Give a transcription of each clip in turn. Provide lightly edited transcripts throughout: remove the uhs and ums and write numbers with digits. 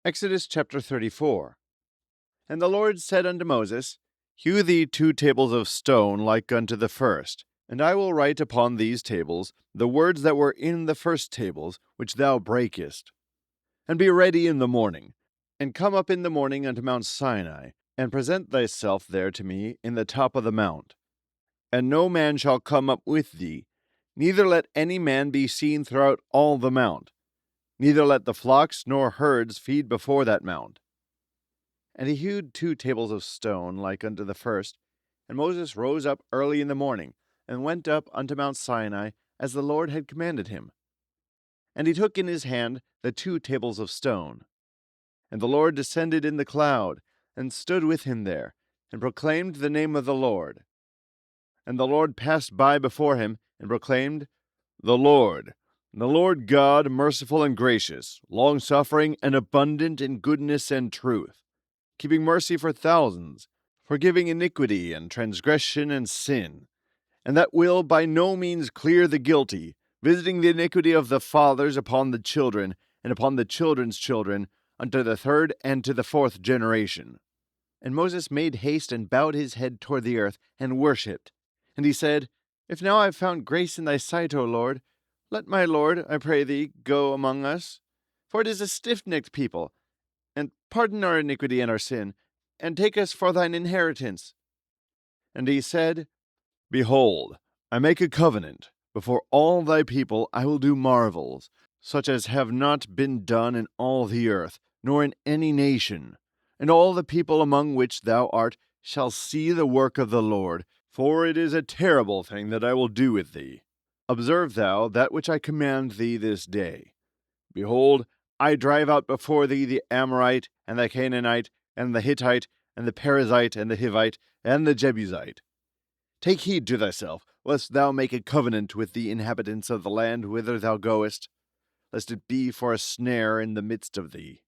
Exodus chapter 34. And the Lord said unto Moses, Hew thee 2 tables of stone like unto the first, and I will write upon these tables the words that were in the first tables, which thou breakest. And be ready in the morning, and come up in the morning unto Mount Sinai, and present thyself there to me in the top of the mount. And no man shall come up with thee, neither let any man be seen throughout all the mount, neither let the flocks nor herds feed before that mount. And he hewed 2 tables of stone like unto the first, and Moses rose up early in the morning, and went up unto Mount Sinai, as the Lord had commanded him. And he took in his hand the 2 tables of stone. And the Lord descended in the cloud, and stood with him there, and proclaimed the name of the Lord. And the Lord passed by before him, and proclaimed, the Lord God, merciful and gracious, long-suffering and abundant in goodness and truth, keeping mercy for thousands, forgiving iniquity and transgression and sin, and that will by no means clear the guilty, visiting the iniquity of the fathers upon the children, and upon the children's children, unto the 3rd and to the 4th generation. And Moses made haste and bowed his head toward the earth, and worshipped. And he said, If now I have found grace in thy sight, O Lord, let my Lord, I pray thee, go among us. For it is a stiff-necked people, and pardon our iniquity and our sin, and take us for thine inheritance. And he said, Behold, I make a covenant. Before all thy people I will do marvels, such as have not been done in all the earth, nor in any nation. And all the people among which thou art shall see the work of the Lord, for it is a terrible thing that I will do with thee. Observe thou that which I command thee this day. Behold, I drive out before thee the Amorite, and the Canaanite, and the Hittite, and the Perizzite, and the Hivite, and the Jebusite. Take heed to thyself, lest thou make a covenant with the inhabitants of the land whither thou goest, lest it be for a snare in the midst of thee.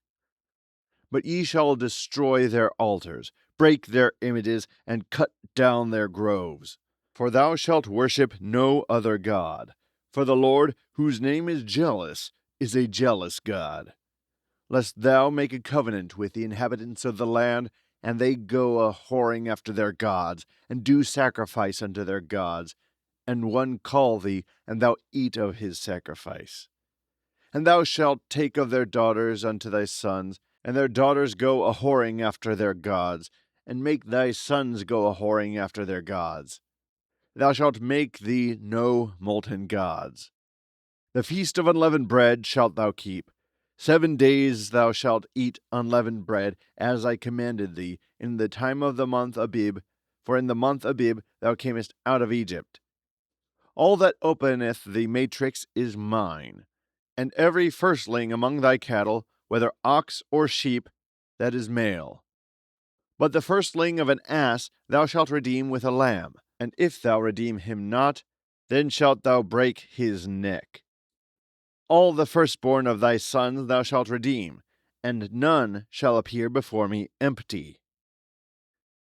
But ye shall destroy their altars, break their images, and cut down their groves. For thou shalt worship no other God. For the Lord, whose name is jealous, is a jealous God. Lest thou make a covenant with the inhabitants of the land, and they go a-whoring after their gods, and do sacrifice unto their gods, and one call thee, and thou eat of his sacrifice. And thou shalt take of their daughters unto thy sons, and their daughters go a-whoring after their gods, and make thy sons go a-whoring after their gods. Thou shalt make thee no molten gods. The feast of unleavened bread shalt thou keep. 7 days thou shalt eat unleavened bread, as I commanded thee, in the time of the month Abib, for in the month Abib thou camest out of Egypt. All that openeth the matrix is mine, and every firstling among thy cattle, whether ox or sheep, that is male. But the firstling of an ass thou shalt redeem with a lamb, and if thou redeem him not, then shalt thou break his neck. All the firstborn of thy sons thou shalt redeem, and none shall appear before me empty.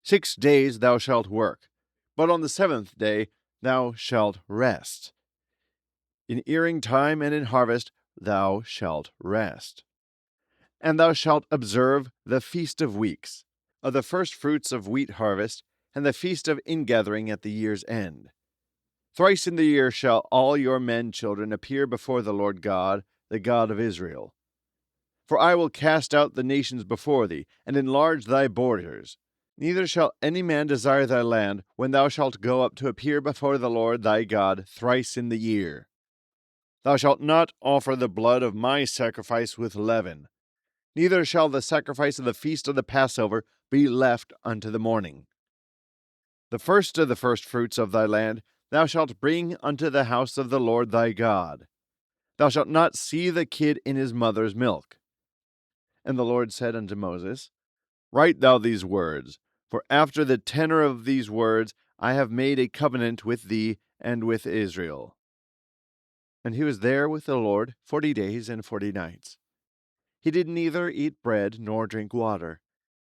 6 days thou shalt work, but on the 7th day thou shalt rest. In earing time and in harvest thou shalt rest. And thou shalt observe the feast of weeks, of the first fruits of wheat harvest, and the feast of ingathering at the year's end. Thrice in the year shall all your men children appear before the Lord God, the God of Israel. For I will cast out the nations before thee, and enlarge thy borders. Neither shall any man desire thy land, when thou shalt go up to appear before the Lord thy God thrice in the year. Thou shalt not offer the blood of my sacrifice with leaven. Neither shall the sacrifice of the feast of the Passover be left unto the morning. The first of the firstfruits of thy land thou shalt bring unto the house of the Lord thy God. Thou shalt not see the kid in his mother's milk. And the Lord said unto Moses, Write thou these words, for after the tenor of these words I have made a covenant with thee and with Israel. And he was there with the Lord 40 days and 40 nights. He did neither eat bread nor drink water.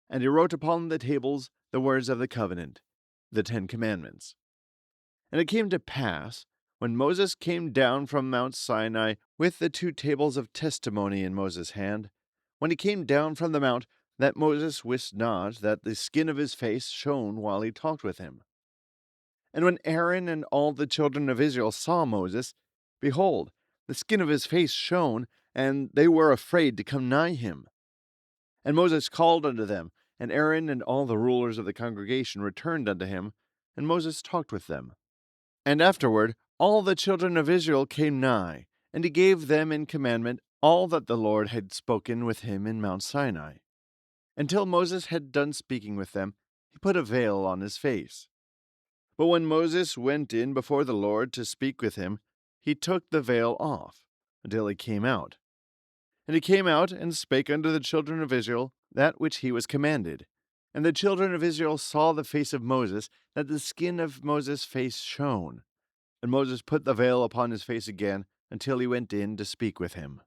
And he wrote upon the tables the words of the covenant, the 10 Commandments. And it came to pass, when Moses came down from Mount Sinai with the 2 tables of testimony in Moses' hand, when he came down from the mount, that Moses wist not that the skin of his face shone while he talked with him. And when Aaron and all the children of Israel saw Moses, behold, the skin of his face shone, and they were afraid to come nigh him. And Moses called unto them, and Aaron and all the rulers of the congregation returned unto him, and Moses talked with them. And afterward all the children of Israel came nigh, and he gave them in commandment all that the Lord had spoken with him in Mount Sinai. Until Moses had done speaking with them, he put a veil on his face. But when Moses went in before the Lord to speak with him, he took the veil off, until he came out. And he came out and spake unto the children of Israel that which he was commanded. And the children of Israel saw the face of Moses, that the skin of Moses' face shone. And Moses put the veil upon his face again, until he went in to speak with him.